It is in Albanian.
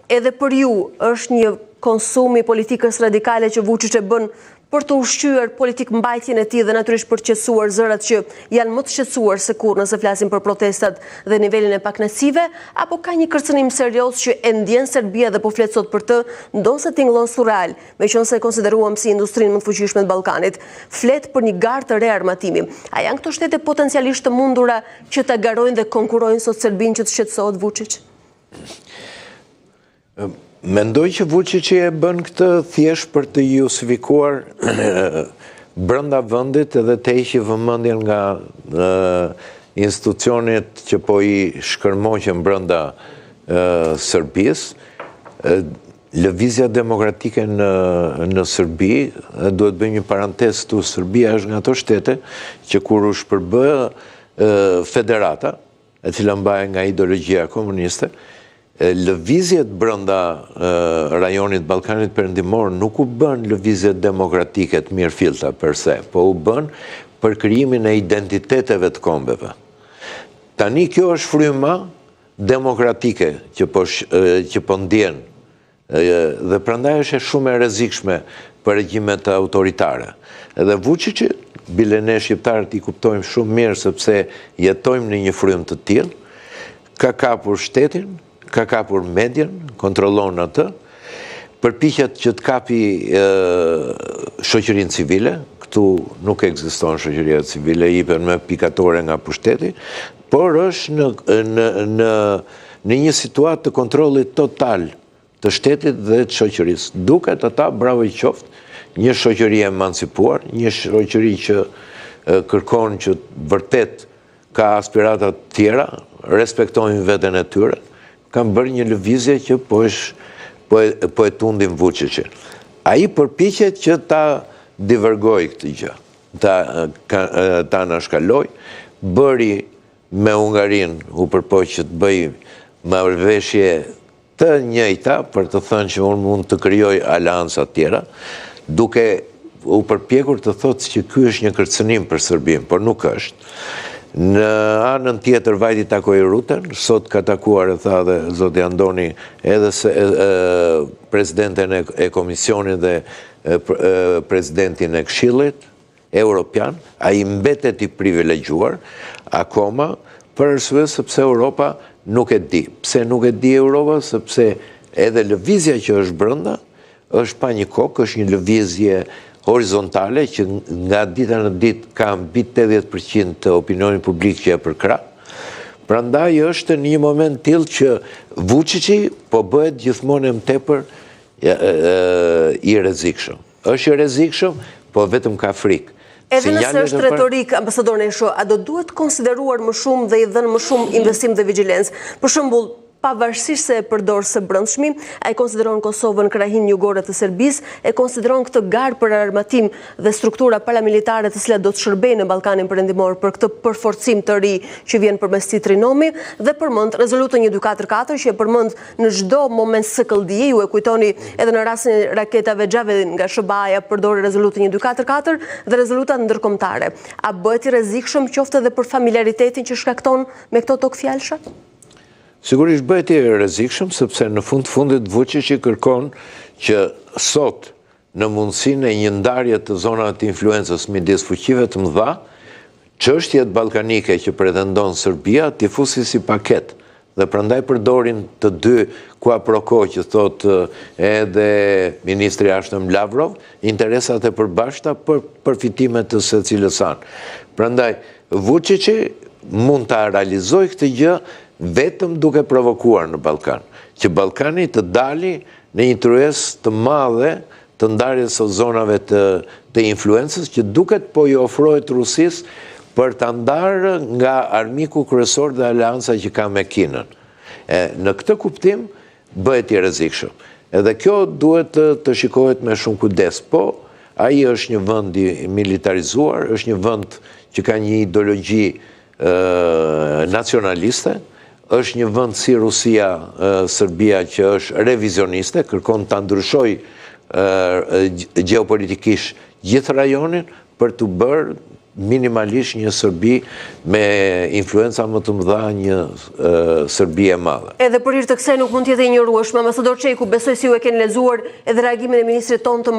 edhe për ju është një konsum i politikës radikale që Vučić e bën për të ushqyer politik mbajtjen e tij dhe natyrisht për të qetësuar zërat që janë më të shqetësuar se kur nëse flasim për protestat dhe nivelin e pakënaqësive, apo ka një kërcënim serioz që e ndjen Serbia dhe po flet sot për të, ndonse tingëllon surreal, meqense e konsideruam si industrinë më të fuqishme të Ballkanit, flet për një garë të re armatimi. A janë këto shtete potencialisht të mundura që ta garojnë dhe konkurrojnë sot Serbinë që të shqetësohet Vučić? Mendoj që Vučić e bën këtë thjesht për të justifikuar brenda vendit edhe të heqë vëmendjen nga institucionet që po i shkërmoqen brenda Serbisë. Lëvizja demokratike në Serbi, duhet bëjmë një parantez këtu, Serbia është nga ato shtete që kur u shpërbë federata, e cila mbahet nga ideologjia komuniste, lëvizjet brenda rajonit Ballkanit Perëndimor nuk u bën lëvizjet demokratike të mirëfillta per se, po u bën për krijimin e identiteteve të kombeve. Tani kjo është fryma demokratike që po ndjen dhe prandaj është shumë e rrezikshme për regjimet autoritare. Edhe Vučić, bile ne shqiptarët i kuptojmë shumë mirë sepse jetojmë në një frymë të tillë, ka kapur shtetin, ka kapur medjen, kontrollon atë, përpiqet që të kapi shoqërinë civile, këtu nuk ekziston shoqëria civile, jipen me pikatore nga pushteti, por është në një situatë të kontrollit total të shtetit dhe të shoqërisë. Duket ata, bravo i qoftë, një shoqëri emancipuar, një shoqëri që kërkon që vërtet ka aspirata të tjera, respektojnë veten e tyre, kanë bërë një lëvizje që po e tundin Vučićin. Ai përpiqet që ta divergoj këtë gjë, ta anashkaloj, bëri me Hungarinë, u përpoq që të bëj marrëveshje të njëjta, për të thënë që unë mund të krijoj aleanca të tjera, duke u përpjekur të thotë që ky është një kërcënim për Serbinë, por nuk është. Në anën tjetër vajti takoi Rutën, sot ka takuar, e tha dhe zoti Andoni, edhe presidentin e Komisionit dhe presidentin e Këshillit Evropian, ai mbetet i privilegjuar akoma për arsye sepse Europa nuk e di. Pse nuk e di Europa? Sepse edhe lëvizja që është brenda është pa një kokë, është një lëvizje horizontale që nga dita në ditë ka mbi 80% të opinionit publik që e përkrah. Prandaj është në një moment tillë që Vučići po bëhet gjithmonë më tepër i rrezikshëm. Është i rrezikshëm, po vetëm ka frikë. Edhe nëse është retorik, ambasador Nesho, a do duhet konsideruar më shumë dhe i dhënë më shumë investim dhe vigjilencë? Për shembull, pavarësisht se e përdor së brendshmi, ai konsideron Kosovën krahinë jugore të Serbisë, e konsideron këtë garë për armatim dhe struktura paramilitare të cilat do të shërbejnë në Ballkanin Perëndimor për këtë përforcim të ri që vjen përmes këtij trinomi, dhe përmend rezolutën 1244 që e përmend në çdo moment SKLD, ju e kujtoni edhe në rastin e raketave Xhavelin nga SBA-ja përdori rezolutën 1244 dhe rezolutat ndërkombëtare. A bëhet i rrezikshëm qoftë edhe për familiaritetin që shkakton me këto tokë fjalsha? Sigurisht bëhet i rrezikshëm, sepse në fundit Vučići kërkon që sot në mundësinë e një ndarje të zonave të influencës midis fuqive të mëdha, çështjet ballkanike që pretendon Serbia t'i fusi si paketë. Dhe prandaj përdorin të dy qua pro quo që thot edhe ministri jashtëm Lavrov, interesat e përbashkëta për përfitimet të secilës anë. Prandaj Vučići mund ta realizojë këtë gjë vetëm duke provokuar në Ballkan, që Ballkani të dali në një tryezë të madhe të ndarjes së zonave të influencës që duket po i ofrohet Rusisë për ta ndarë nga armiku kryesor dhe aleanca që ka me Kinën. Në këtë kuptim bëhet i rrezikshëm. Edhe kjo duhet të shikohet me shumë kujdes, po ai është një vend i militarizuar, është një vend që ka një ideologji nacionaliste, është një vend si Rusia, Serbia që është revizioniste, kërkon ta ndryshojë gjeopolitikisht gjithë rajonin për të bërë minimalisht një Serbi me influenca më të mëdha një Serbi e madhe. Edhe për hir të kësaj nuk mund të jetë e injorueshme. Ambasador Çeku, besoj si ju e keni lexuar edhe reagimin e ministrit tonë të